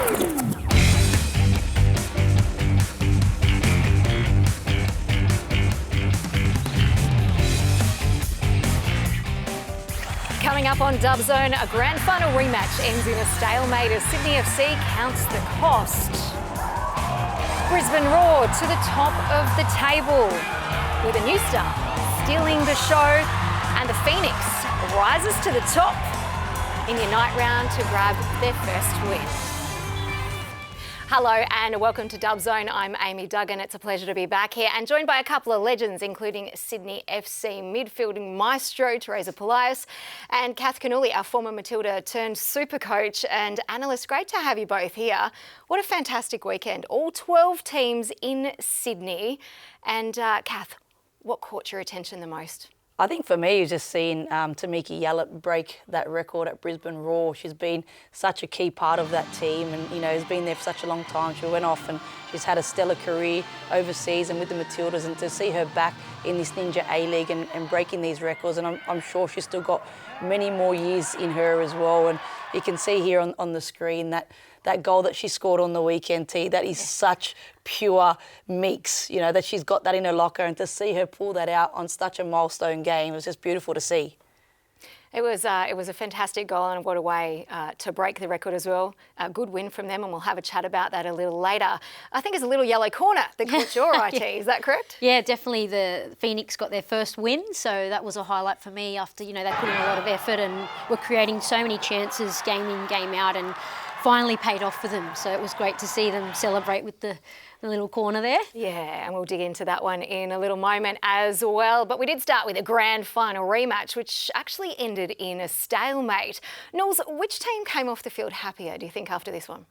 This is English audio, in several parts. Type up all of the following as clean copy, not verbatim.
Coming up on Dub Zone, a grand final rematch ends in a stalemate as Sydney FC counts the cost. Brisbane Roar to the top of the table with a new star stealing the show, and the Phoenix rises to the top in your night round to grab their first win. Hello and welcome to Dub Zone. I'm Amy Duggan. It's a pleasure to be back here and joined by a couple of legends, including Sydney FC midfielding maestro Teresa Polias and Cannuli, our former Matilda turned super coach and analyst. Great to have you both here. What a fantastic weekend. All 12 teams in Sydney. And Kath, what caught your attention the most? I think for me, just seeing Tamiki Yallop break that record at Brisbane Roar. She's been such a key part of that team and, has been there for such a long time. She went off and she's had a stellar career overseas and with the Matildas, and to see her back in this Ninja A-League and breaking these records, and I'm sure she's still got many more years in her as well. And you can see here on the screen that goal that she scored on the weekend, that is such pure mix, that she's got that in her locker, and to see her pull that out on such a milestone game, it was just beautiful to see. It was a fantastic goal, and what a way to break the record as well. A good win from them, and we'll have a chat about that a little later. I think it's a little yellow corner that caught your IT, is that correct? Yeah, definitely the Phoenix got their first win, so that was a highlight for me after, they put in a lot of effort and were creating so many chances game in, game out, and finally paid off for them. So it was great to see them celebrate with the little corner there. Yeah, and we'll dig into that one in a little moment as well. But we did start with a grand final rematch, which actually ended in a stalemate. Knowles, which team came off the field happier, do you think, after this one?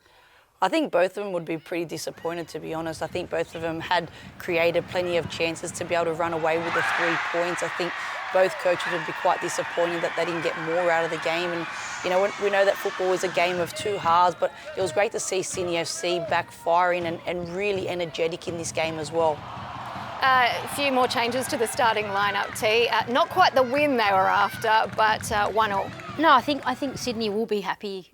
I think both of them would be pretty disappointed, to be honest. I think both of them had created plenty of chances to be able to run away with the 3 points. I think both coaches would be quite disappointed that they didn't get more out of the game. And, we know that football is a game of 2 halves, but it was great to see Sydney FC back firing and really energetic in this game as well. A few more changes to the starting lineup, T. Not quite the win they were after, but 1-1. No, I think Sydney will be happy,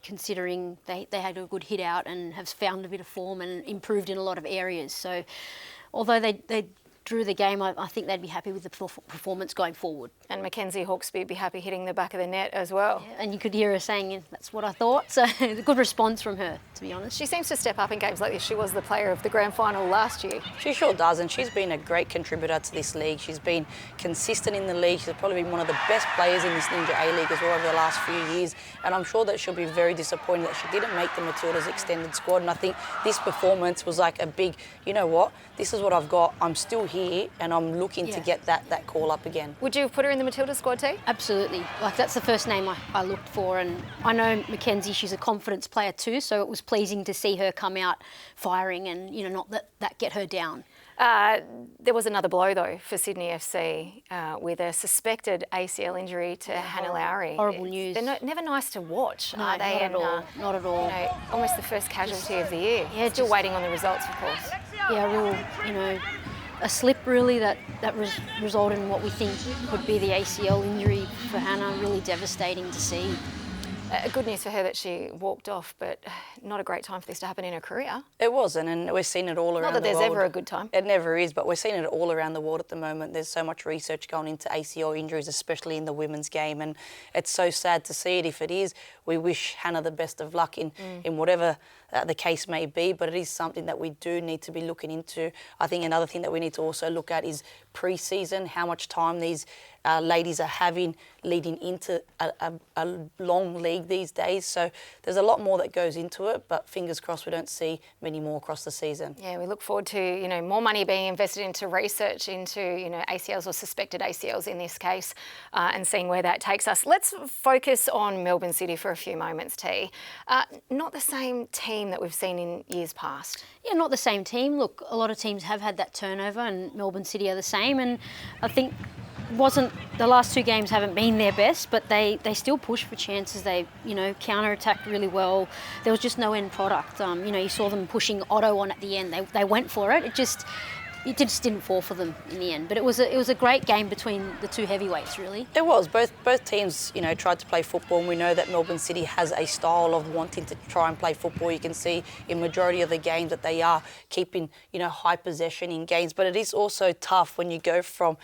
considering they had a good hit out and have found a bit of form and improved in a lot of areas. So although they drew the game, I think they'd be happy with the performance going forward. And Mackenzie Hawkesby would be happy hitting the back of the net as well. Yeah, and you could hear her saying, that's what I thought. So a good response from her, to be honest. She seems to step up in games like this. She was the player of the grand final last year. She sure does, and she's been a great contributor to this league. She's been consistent in the league. She's probably been one of the best players in this Ninja A-League as well over the last few years. And I'm sure that she'll be very disappointed that she didn't make the Matildas extended squad. And I think this performance was like a big, this is what I've got. I'm still here and I'm looking to get that call up again. Would you have put her in the Matilda squad too? Absolutely. That's the first name I looked for, and I know Mackenzie, she's a confidence player too, so it was pleasing to see her come out firing and, not that get her down. There was another blow though for Sydney FC with a suspected ACL injury to Hannah Lowry. Horrible news. They're never nice to watch, are they? Not at all. Almost the first casualty of the year. Yeah, still waiting on the results, of course. Yeah, a slip really that resulted in what we think would be the ACL injury for Hannah. Really devastating to see. Good news for her that she walked off, but not a great time for this to happen in her career. It wasn't, and we're seeing it all around the world. Not that there's ever a good time. It never is, but we're seeing it all around the world at the moment. There's so much research going into ACL injuries, especially in the women's game, and it's so sad to see it. If it is, we wish Hannah the best of luck in whatever the case may be, but it is something that we do need to be looking into. I think another thing that we need to also look at is pre-season, how much time these ladies are having leading into a long league these days. So there's a lot more that goes into it, but fingers crossed we don't see many more across the season. Yeah, we look forward to, more money being invested into research into, ACLs or suspected ACLs in this case, and seeing where that takes us. Let's focus on Melbourne City for a few moments, T. Not the same team that we've seen in years past. Yeah, not the same team. Look, a lot of teams have had that turnover, and Melbourne City are the same, and I think the last 2 games haven't been their best, but they still push for chances. They counter-attacked really well. There was just no end product. You saw them pushing Otto on at the end. They went for it. It just it just didn't fall for them in the end. But it was a great game between the two heavyweights, really. It was. Both teams, tried to play football, and we know that Melbourne City has a style of wanting to try and play football. You can see in majority of the games that they are keeping, high possession in games. But it is also tough when you go from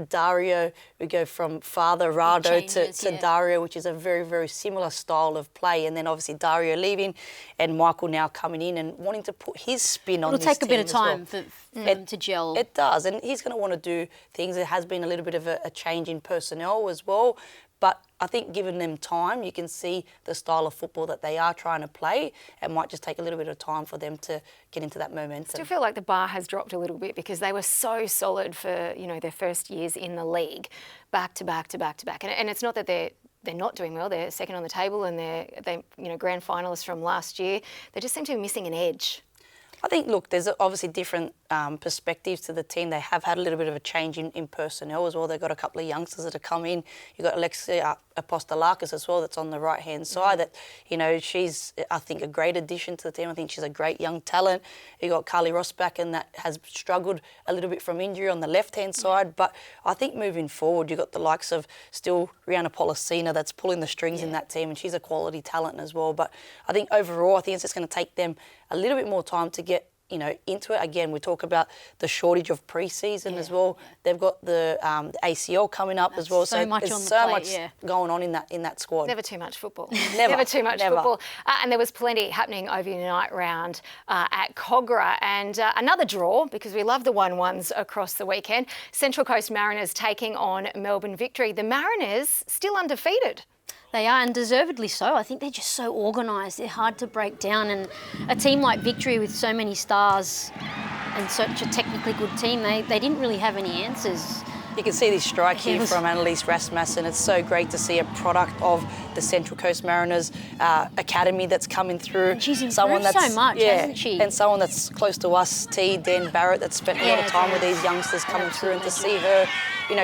Dario, we go from Father Rado to Dario, which is a very, very similar style of play. And then obviously Dario leaving and Michael now coming in and wanting to put his spin on this team. It'll take a bit of time for them to gel. It does, and he's going to want to do things. There has been a little bit of a change in personnel as well, but I think given them time, you can see the style of football that they are trying to play. It might just take a little bit of time for them to get into that momentum. I still feel like the bar has dropped a little bit because they were so solid for, their first years in the league, back to back to back to back. And it's not that they're not doing well. They're second on the table and they grand finalists from last year. They just seem to be missing an edge. I think, look, there's obviously different perspectives to the team. They have had a little bit of a change in personnel as well. They've got a couple of youngsters that have come in. You've got Alexia Apostolakis as well that's on the right-hand side that, she's, I think, a great addition to the team. I think she's a great young talent. You've got Carly Rosbach and that has struggled a little bit from injury on the left-hand side. But I think moving forward, you've got the likes of still Rihanna Polosina that's pulling the strings in that team, and she's a quality talent as well. But I think overall, I think it's just going to take them a little bit more time to get into it. Again, we talk about the shortage of pre-season as well. They've got the ACL coming up as well. So much there's on the so plate, much going on in that squad. Never too much football. Never too much football. And there was plenty happening over the night round at Kogarah. And another draw, because we love the 1-1s across the weekend. Central Coast Mariners taking on Melbourne Victory. The Mariners still undefeated. They are, and deservedly so. I think they're just so organised. They're hard to break down. And a team like Victory with so many stars and such a technically good team, they didn't really have any answers. You can see this strike here from Annalise Rasmussen. It's so great to see a product of the Central Coast Mariners academy that's coming through. And she's improved so much, hasn't she? And someone that's close to us, Dan Barrett, that's spent a lot of time with these youngsters coming through, and to see her,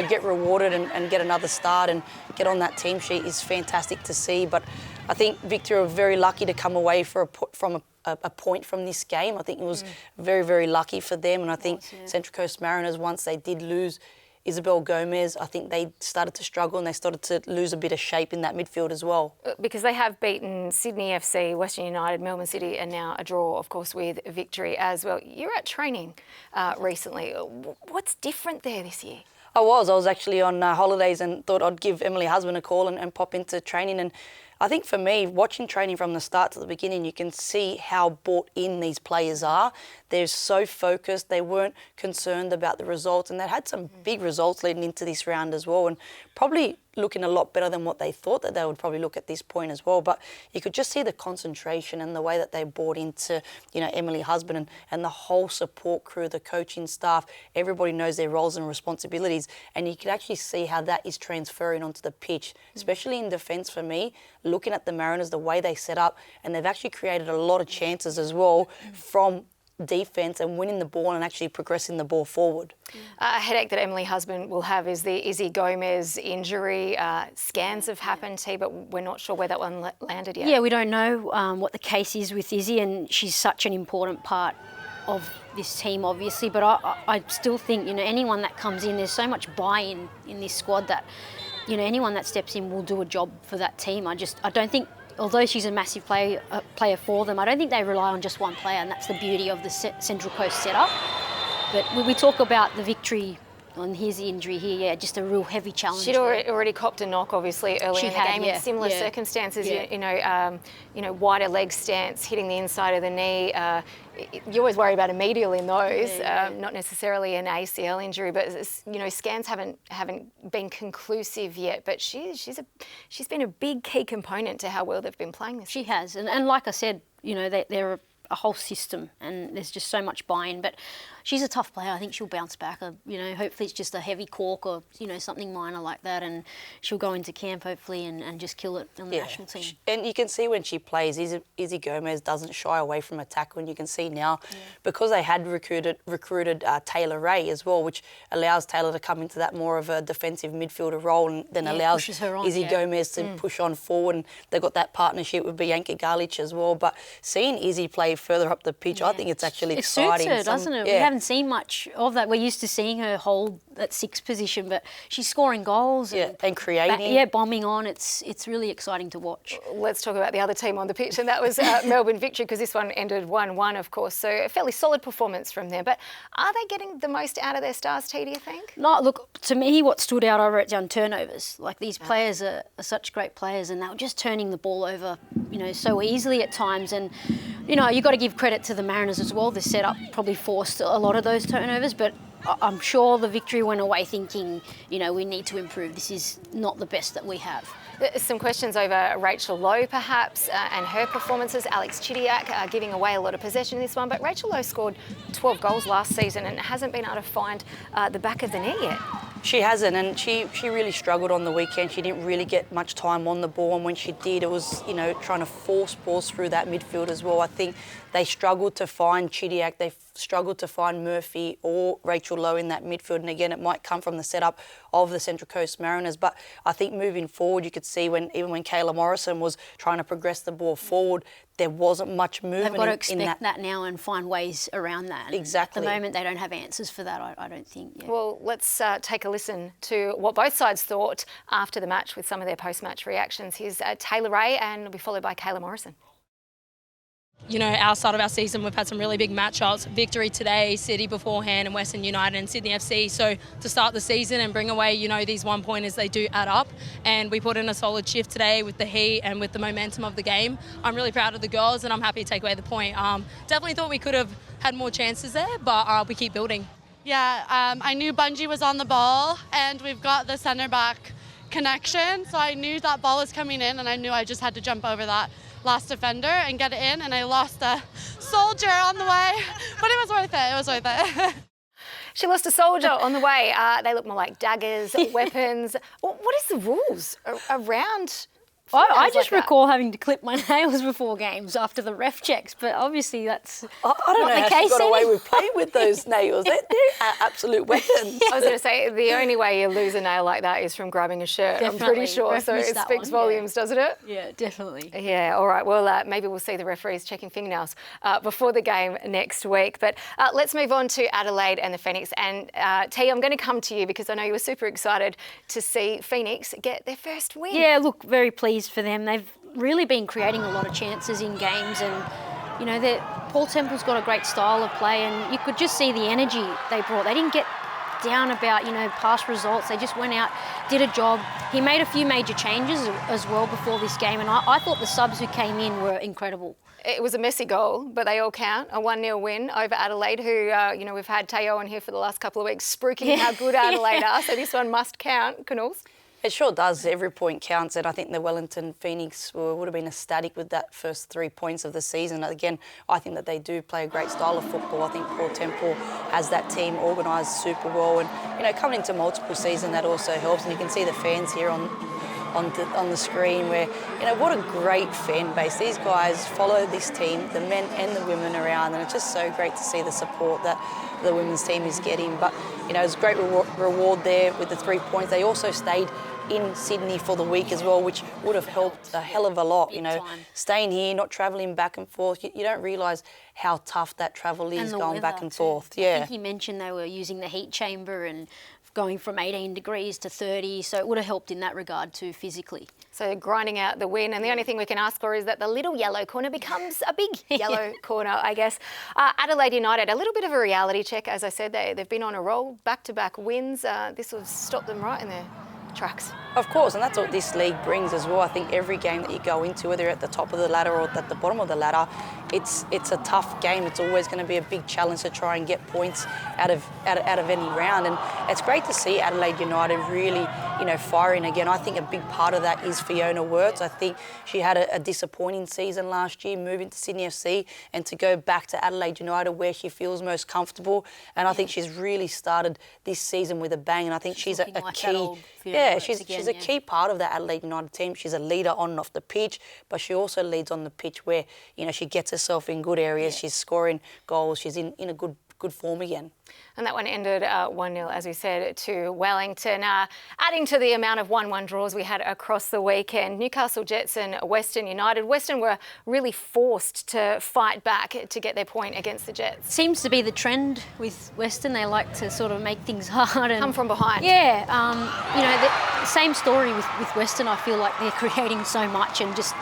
get rewarded and get another start and get on that team sheet is fantastic to see. But I think Victoria are very lucky to come away from a point from this game. I think it was very, very lucky for them. And I think Central Coast Mariners, once they did lose Isabel Gomez, I think they started to struggle and they started to lose a bit of shape in that midfield as well. Because they have beaten Sydney FC, Western United, Melbourne City, and now a draw, of course, with Victory as well. You're at training recently. What's different there this year? I was actually on holidays and thought I'd give Emily Husband a call and pop into training. And I think for me, watching training from the start to the beginning, you can see how bought in these players are. They're so focused. They weren't concerned about the results, and they had some big results leading into this round as well, and probably looking a lot better than what they thought that they would probably look at this point as well. But you could just see the concentration and the way that they bought into, Emily Husband and the whole support crew, the coaching staff. Everybody knows their roles and responsibilities, and you could actually see how that is transferring onto the pitch, especially in defence for me. Looking at the Mariners, the way they set up, and they've actually created a lot of chances as well from defence and winning the ball and actually progressing the ball forward. A headache that Emily Husband will have is the Izzy Gomez injury. Scans have happened, but we're not sure where that one landed yet. Yeah, we don't know what the case is with Izzy, and she's such an important part of this team, obviously. But I still think, anyone that comes in, there's so much buy-in in this squad that, anyone that steps in will do a job for that team. I don't think, although she's a massive player for them, I don't think they rely on just one player, and that's the beauty of the Central Coast setup. But we talk about the Victory on his injury here, just a real heavy challenge. She'd already copped a knock, obviously, early in the game in similar circumstances. Wider leg stance, hitting the inside of the knee. You always worry about a medial in those, not necessarily an ACL injury. But scans haven't been conclusive yet. But she's been a big key component to how well they've been playing this. She has, and like I said, they're a whole system, and there's just so much buy-in. But she's a tough player. I think she'll bounce back. Hopefully it's just a heavy cork or something minor like that, and she'll go into camp hopefully and just kill it on the national team. And you can see when she plays, Izzy Gomez doesn't shy away from a tackle, and you can see now because they had recruited Taylor Ray as well, which allows Taylor to come into that more of a defensive midfielder role, and then allows Izzy Gomez to push on forward. And they've got that partnership with Bianca Garlich as well. But seeing Izzy play further up the pitch. I think it's actually exciting. It suits her, doesn't it? We haven't seen much of that. We're used to seeing her hold that 6 position, but she's scoring goals and creating. Bombing on. It's really exciting to watch. Let's talk about the other team on the pitch, and that was Melbourne Victory, because this one ended 1-1, of course. So a fairly solid performance from them. But are they getting the most out of their stars, T, do you think? No, look, to me, what stood out, I wrote down turnovers. Like, these players are such great players, and they were just turning the ball over, so easily at times. And, you've got to give credit to the Mariners as well. The setup probably forced a lot of those turnovers, but I'm sure the Victory went away thinking, we need to improve. This is not the best that we have. Some questions over Rachel Lowe, perhaps, and her performances. Alex Chidiac giving away a lot of possession in this one, but Rachel Lowe scored 12 goals last season and hasn't been able to find the back of the net yet. She hasn't, and she really struggled on the weekend. She didn't really get much time on the ball, and when she did, it was, trying to force balls through that midfield as well. I think they struggled to find Chidiac, they struggled to find Murphy or Rachel Lowe in that midfield, and again, it might come from the setup of the Central Coast Mariners, but I think moving forward, you could see even when Kayla Morrison was trying to progress the ball forward, there wasn't much movement. They've got to expect that now and find ways around that. And exactly. At the moment, they don't have answers for that, I don't think. Yeah. Well, let's take a listen to what both sides thought after the match with some of their post-match reactions. Here's Taylor Ray, and it'll be followed by Kayla Morrison. Our start of our season, we've had some really big matchups. Victory today, City beforehand, and Western United and Sydney FC. So to start the season and bring away, these 1 pointers, they do add up. And we put in a solid shift today with the heat and with the momentum of the game. I'm really proud of the girls, and I'm happy to take away the point. Definitely thought we could have had more chances there, but we keep building. Yeah, I knew Bungie was on the ball, and we've got the centre back connection. So I knew that ball was coming in, and I knew I just had to jump over that last defender and get it in, and I lost a soldier on the way, but it was worth it. It was worth it. She lost a soldier on the way. They look more like daggers, weapons. What is the rules around? I just recall having to clip my nails before games after the ref checks, but obviously that's I don't know how she got away with playing with those nails. They're absolute weapons. I was going to say, the only way you lose a nail like that is from grabbing a shirt, Definitely. I'm pretty sure. Ref So it missed speaks volumes, doesn't it? Yeah, definitely. Yeah, all right. Well, maybe we'll see the referees checking fingernails before the game next week. But let's move on to Adelaide and the Phoenix. And T, I'm going to come to you because I know you were super excited to see Phoenix get their first win. Yeah, look, very pleased for them. They've really been creating a lot of chances in games, and Paul Temple's got a great style of play, and you could just see the energy they brought. They didn't get down about past results. They just went out, did a job. He made a few major changes as well before this game, and I thought the subs who came in were incredible. It was a messy goal, but they all count. A 1-0 win over Adelaide, who, we've had Teo on here for the last couple of weeks spruiking how good Adelaide are, so this one must count. Cannulls? It sure does. Every point counts, and I think the Wellington Phoenix would have been ecstatic with that first 3 points of the season. Again, I think that they do play a great style of football. I think Paul Temple has that team organised super well, and coming into multiple season, that also helps. And you can see the fans here on the screen where, what a great fan base. These guys follow this team, the men and the women around, and it's just so great to see the support that the women's team is getting. But, it's a great reward there with the 3 points. They also stayed in Sydney for the week as well, which would have helped a hell of a lot, staying here, not travelling back and forth. You don't realise how tough that travel is going back and forth. Yeah. I think he mentioned they were using the heat chamber and going from 18 degrees to 30, so it would have helped in that regard too, physically. So grinding out the win, and the only thing we can ask for is that the little yellow corner becomes a big yellow corner, I guess. Adelaide United, a little bit of a reality check. As I said, they've been on a roll, back-to-back wins. This will stop them right in their tracks. Of course, and that's what this league brings as well. I think every game that you go into, whether you're at the top of the ladder or at the bottom of the ladder, it's a tough game. It's always going to be a big challenge to try and get points out of any round. And it's great to see Adelaide United really, firing again. I think a big part of that is Fiona Wirtz. I think she had a disappointing season last year, moving to Sydney FC, and to go back to Adelaide United where she feels most comfortable. And I think she's really started this season with a bang. And I think she's a key. She's a key part of that Adelaide United team. She's a leader on and off the pitch, but she also leads on the pitch where, she gets herself in good areas. She's scoring goals. She's in a good good form again. And that one ended 1-0, as we said, to Wellington. Adding to the amount of 1-1 draws we had across the weekend, Newcastle Jets and Western United. Western were really forced to fight back to get their point against the Jets. Seems to be the trend with Western. They like to sort of make things hard and come from behind. Yeah, you know, the same story with Western. I feel like they're creating so much and just,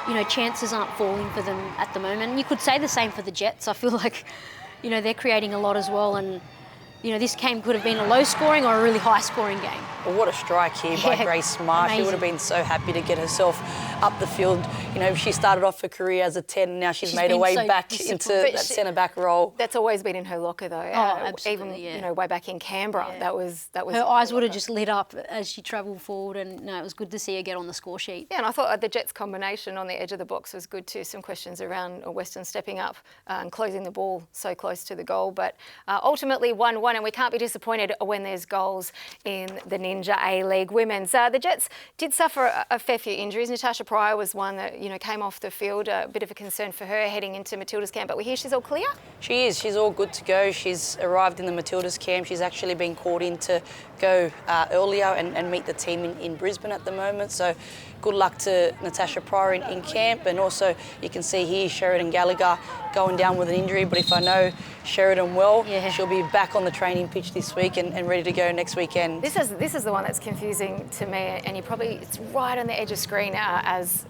you know, chances aren't falling for them at the moment. You could say the same for the Jets. I feel like, you know, they're creating a lot as well, and you know, this game could have been a low-scoring or a really high-scoring game. Well, what a strike here by Grace Marsh. Amazing. She would have been so happy to get herself up the field. You know, she started off her career as a 10, and now she's made her way back into that centre-back role. That's always been in her locker, though. Absolutely, even, you know, way back in Canberra, that was. Her eyes would have just lit up as she travelled forward, and no, it was good to see her get on the score sheet. Yeah, and I thought the Jets' combination on the edge of the box was good too. Some questions around Western stepping up and closing the ball so close to the goal, but ultimately 1-1, and we can't be disappointed when there's goals in the Ninja A-League Women's. The Jets did suffer a fair few injuries. Natasha Pryor was one that, you know, came off the field, a bit of a concern for her heading into Matilda's camp, but we hear she's all clear? She is. She's all good to go. She's arrived in the Matilda's camp. She's actually been called in to go earlier and meet the team in Brisbane at the moment. So good luck to Natasha Pryor in camp. And also you can see here Sheridan Gallagher going down with an injury, but if I know Sheridan well, she'll be back on the training pitch this week and ready to go next weekend. This is the one that's confusing to me, and it's right on the edge of screen as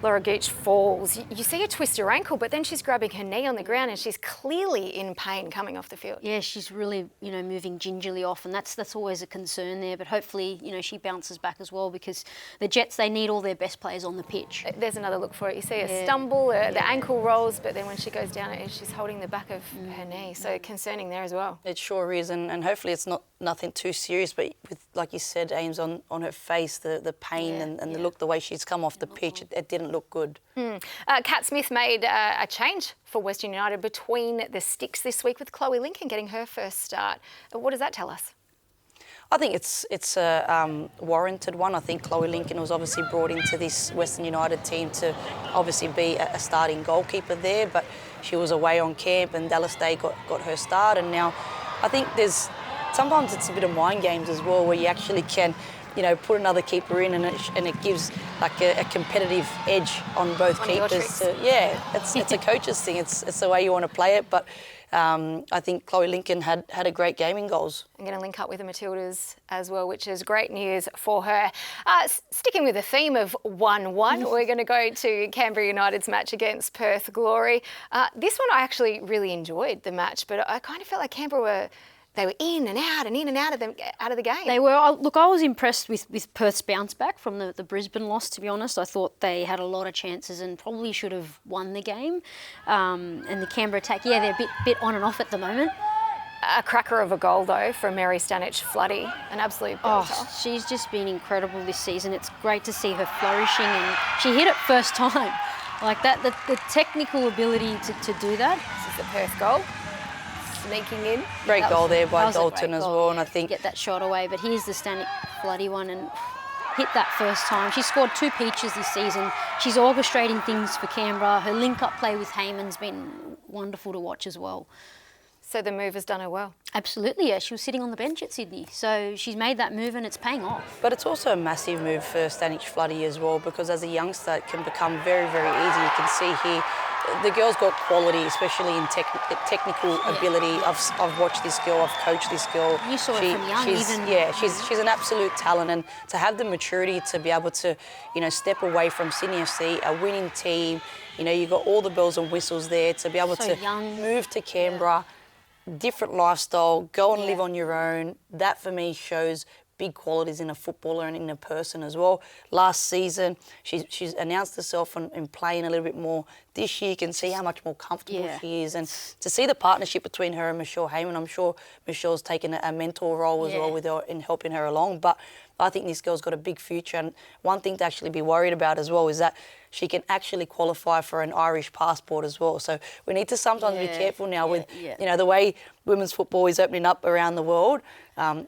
Laura Gooch falls. You see her twist her ankle, but then she's grabbing her knee on the ground and she's clearly in pain coming off the field. Yeah, she's really, you know, moving gingerly off, and that's always a concern there, but hopefully, you know, she bounces back as well, because the Jets, they need all their best players on the pitch. There's another look for it. You see her stumble, the ankle rolls, but then when she goes down, she's holding the back of her knee, so concerning there as well. It sure is, and hopefully it's nothing too serious, but with, like you said, Ames, on her face, the pain and the look, the way she's come off the pitch, it didn't look good. Kat Smith made a change for Western United between the sticks this week, with Chloe Lincoln getting her first start. What does that tell us? I think it's a warranted one. I think Chloe Lincoln was obviously brought into this Western United team to obviously be a starting goalkeeper there, but she was away on camp and Dallas Day got her start, and now I think sometimes it's a bit of mind games as well, where you actually can, you know, put another keeper in and it gives like a competitive edge on both keepers. It's a coach's thing. It's the way you want to play it, but I think Chloe Lincoln had a great game in goals. I'm going to link up with the Matildas as well, which is great news for her. Sticking with the theme of 1-1, we're going to go to Canberra United's match against Perth Glory. This one I actually really enjoyed the match, but I kind of felt like Canberra were in and out of the game. They were. Look, I was impressed with Perth's bounce back from the Brisbane loss, to be honest. I thought they had a lot of chances and probably should have won the game. And the Canberra attack, they're a bit on and off at the moment. A cracker of a goal, though, from Mary Stanich-Floody, an absolute belter. She's just been incredible this season. It's great to see her flourishing, and she hit it first time. Like that, the technical ability to do that. This is the Perth goal. Sneaking in. Great goal there by Dalton as well, and I think get that shot away. But here's the Stanich-Floody one, and hit that first time. She scored 2 peaches this season. She's orchestrating things for Canberra. Her link-up play with Heyman's been wonderful to watch as well. So the move has done her well. Absolutely, yeah. She was sitting on the bench at Sydney, so she's made that move and it's paying off. But it's also a massive move for Stanich-Floody as well, because as a youngster it can become very, very easy. You can see here the girl's got quality, especially in technical ability. I've watched this girl, I've coached this girl. You saw her from young, she's an absolute talent, and to have the maturity to be able to, you know, step away from Sydney FC, a winning team. You know, you've got all the bells and whistles there to be able to move to Canberra. Different lifestyle, go and live on your own. That for me shows big qualities in a footballer and in a person as well. Last season, she's announced herself in playing a little bit more. This year, you can see how much more comfortable she is, and to see the partnership between her and Michelle Heyman, I'm sure Michelle's taken a mentor role as well with her in helping her along. But I think this girl's got a big future, and one thing to actually be worried about as well is that she can actually qualify for an Irish passport as well. So we need to sometimes be careful now with, you know, the way women's football is opening up around the world.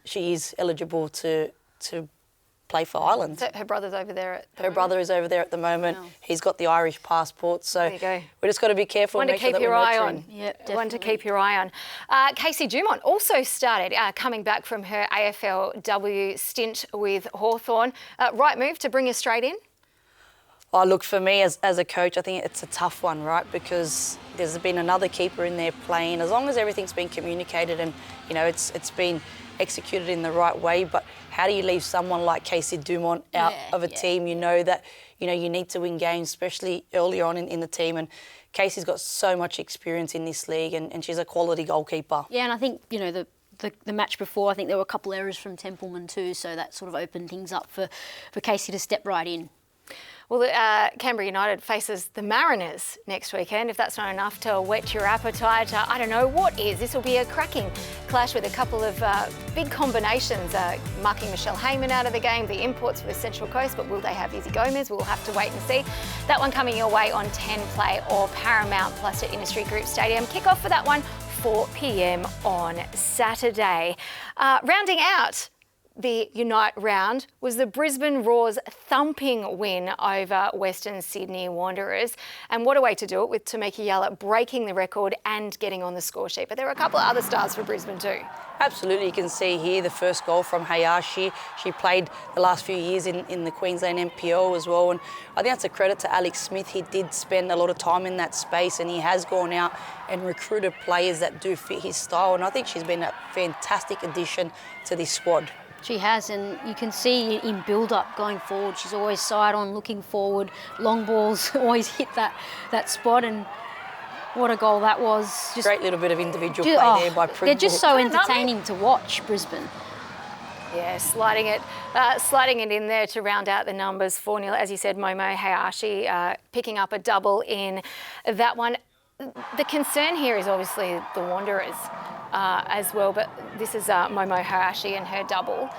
She is eligible to play for Ireland. So her brother's over there at the Her brother is over there at the moment. Wow. He's got the Irish passport, so There you go. we just got to be careful. One and to make sure keep that your we're eye nurturing. on. Yep, One to definitely. keep your eye on. Casey Dumont also started coming back from her AFLW stint with Hawthorn. Right move to bring her straight in? Oh, look, for me as a coach, I think it's a tough one, right? Because there's been another keeper in there playing. As long as everything's been communicated and, you know, it's been executed in the right way, but how do you leave someone like Casey Dumont out of a team? You know that, you know, you need to win games, especially early on in the team. And Casey's got so much experience in this league and she's a quality goalkeeper. Yeah, and I think, you know, the match before, I think there were a couple errors from Templeman too, so that sort of opened things up for Casey to step right in. Well, Canberra United faces the Mariners next weekend. If that's not enough to whet your appetite, I don't know what is. This will be a cracking clash with a couple of big combinations. Mucking Michelle Heyman out of the game, the imports for the Central Coast, but will they have Izzy Gomez? We'll have to wait and see. That one coming your way on 10 Play or Paramount Plus at Industry Group Stadium. Kick-off for that one, 4 p.m. on Saturday. Rounding out the Unite round was the Brisbane Roar's thumping win over Western Sydney Wanderers. And what a way to do it, with Tamika Yallop breaking the record and getting on the score sheet. But there were a couple of other stars for Brisbane too. Absolutely, you can see here the first goal from Hayashi. She played the last few years in the Queensland NPL as well, and I think that's a credit to Alex Smith. He did spend a lot of time in that space and he has gone out and recruited players that do fit his style, and I think she's been a fantastic addition to this squad. She has, and you can see in build-up going forward, she's always side-on, looking forward. Long balls always hit that spot, and what a goal that was. Just Great little bit of individual play there by Pringle. They're just so entertaining to watch, Brisbane. Yeah, sliding it in there to round out the numbers. 4-0, as you said, Momo Hayashi picking up a double in that one. The concern here is obviously the Wanderers as well, but this is Momo Hayashi and her double.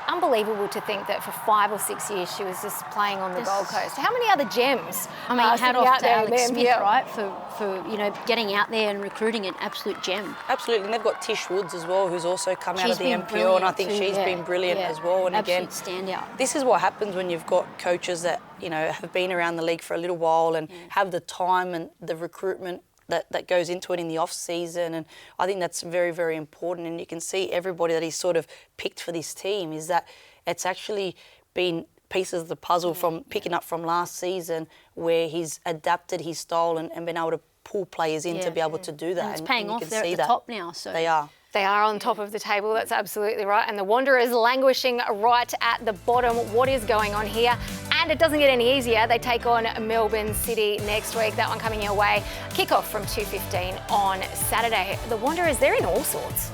Unbelievable to think that for 5 or 6 years she was just playing on the Gold Coast. How many other gems? I mean, hat off to Alex Smith, yeah. right, for you know, getting out there and recruiting an absolute gem. Absolutely, and they've got Tish Woods as well, who's also come out of the been NPL, and I think brilliant she's too, been brilliant yeah. as well. And Absolute again, standout. this is what happens when you've got coaches that, you know, have been around the league for a little while and have the time and the recruitment that goes into it in the off season, and I think that's very, very important. And you can see everybody that he's sort of picked for this team is that it's actually been pieces of the puzzle from picking up from last season, where he's adapted his style and been able to pull players in to be able to do that. And it's paying off. You can They're see at the that. top now. So They are. They are on top of the table, that's absolutely right. And the Wanderers languishing right at the bottom. What is going on here? And it doesn't get any easier. They take on Melbourne City next week. That one coming your way. Kickoff from 2:15 on Saturday. The Wanderers, they're in all sorts.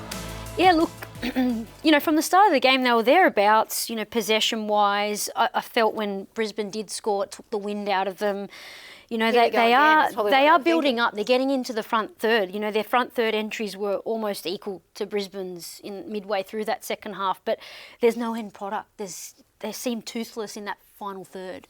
Yeah, look, you know, from the start of the game, they were thereabouts, you know, possession-wise. I felt when Brisbane did score, it took the wind out of them. You know, they are building up. They're getting into the front third. You know, their front third entries were almost equal to Brisbane's in midway through that second half, but there's no end product. They seem toothless in that final third.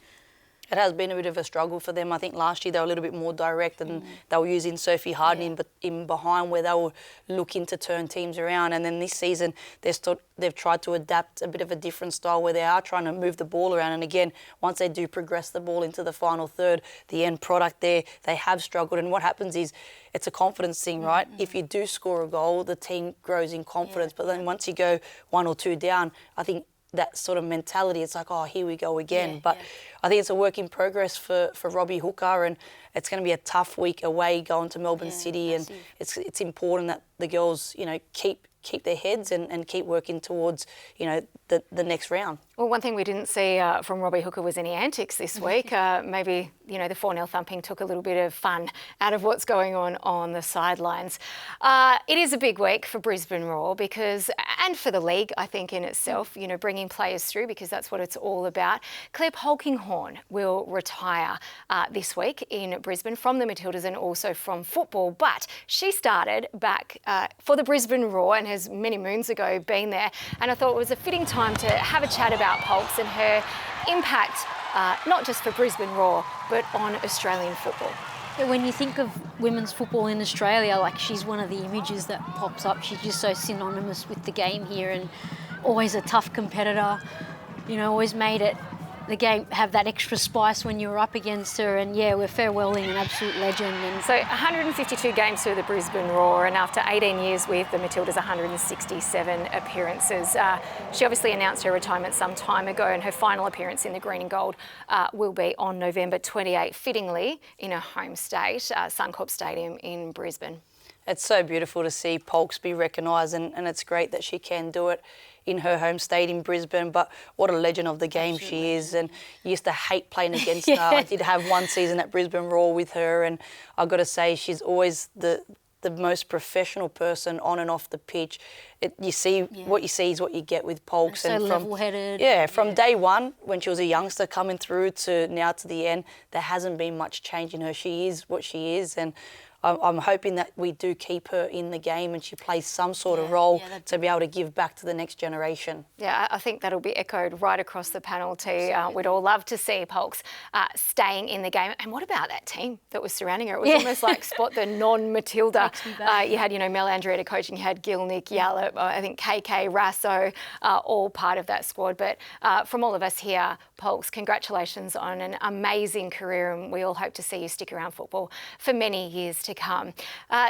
It has been a bit of a struggle for them. I think last year they were a little bit more direct and they were using Sophie Harden in behind, where they were looking to turn teams around. And then this season they've tried to adapt a bit of a different style, where they are trying to move the ball around. And again, once they do progress the ball into the final third, the end product there, they have struggled. And what happens is it's a confidence thing, right? If you do score a goal, the team grows in confidence. But then once you go 1 or 2 down, I think that sort of mentality, it's like, oh, here we go again. But I think it's a work in progress for Robbie Hooker, and it's going to be a tough week away going to Melbourne City, and it's important that the girls, you know, keep their heads and keep working towards, you know, the next round. Well, one thing we didn't see from Robbie Hooker was any antics this week. Maybe, you know, the 4-0 thumping took a little bit of fun out of what's going on the sidelines. It is a big week for Brisbane Roar and for the league, I think, in itself, you know, bringing players through, because that's what it's all about. Clare Polkinghorne will retire this week in Brisbane from the Matildas and also from football, but she started back for the Brisbane Roar and has many moons ago been there, and I thought it was a fitting time to have a chat about Polks and her impact, not just for Brisbane Roar, but on Australian football. When you think of women's football in Australia, like, she's one of the images that pops up. She's just so synonymous with the game here and always a tough competitor. you know, always made it the game have that extra spice when you were up against her. And yeah, we're farewelling an absolute legend. And So 152 games through the Brisbane Roar, and after 18 years with the Matildas, 167 appearances. She obviously announced her retirement some time ago, and her final appearance in the green and gold will be on November 28, fittingly in her home state, Suncorp Stadium in Brisbane. It's so beautiful to see Polks be recognised, and it's great that she can do it in her home state in Brisbane. But what a legend of the game she is, and you used to hate playing against her. I did have one season at Brisbane Roar with her, and I've got to say she's always the most professional person on and off the pitch. What you see is what you get with Polks. So level-headed. Yeah, from day one when she was a youngster coming through to now to the end, there hasn't been much change in her. She is what she is, and I'm hoping that we do keep her in the game and she plays some sort of role to be able to give back to the next generation. Yeah, I think that'll be echoed right across the panel too. We'd all love to see Polks staying in the game. And what about that team that was surrounding her? It was almost like spot the non-Matilda. You had, Mel Andrietta coaching, you had Gil, Nick, Yallop, I think KK, Rasso, all part of that squad. But from all of us here, Polks, congratulations on an amazing career, and we all hope to see you stick around football for many years to come.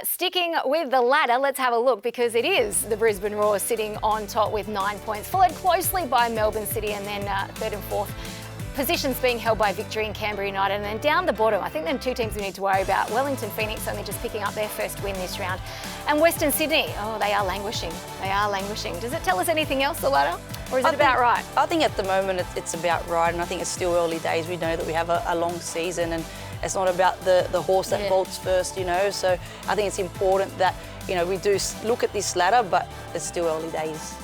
Sticking with the ladder, let's have a look, because it is the Brisbane Roar sitting on top with 9 points, followed closely by Melbourne City, and then third and fourth positions being held by Victory and Canberra United. And then down the bottom, I think them two teams we need to worry about. Wellington Phoenix only just picking up their first win this round. And Western Sydney, they are languishing. They are languishing. Does it tell us anything else, the ladder? Or is it about right? I think at the moment it's about right, and I think it's still early days. We know that we have a long season, and it's not about the horse that bolts first, So I think it's important that, we do look at this ladder, but it's still early days.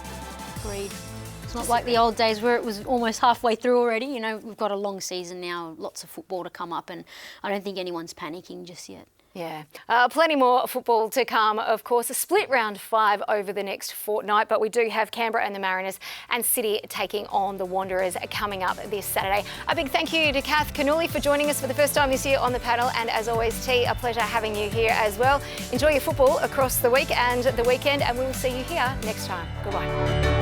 Agreed. It's not like the old days where it was almost halfway through already. We've got a long season now, lots of football to come up, and I don't think anyone's panicking just yet. Yeah, plenty more football to come, of course. A split round 5 over the next fortnight, but we do have Canberra and the Mariners and City taking on the Wanderers coming up this Saturday. A big thank you to Cath Cannuli for joining us for the first time this year on the panel, and as always, T, a pleasure having you here as well. Enjoy your football across the week and the weekend, and we will see you here next time. Goodbye.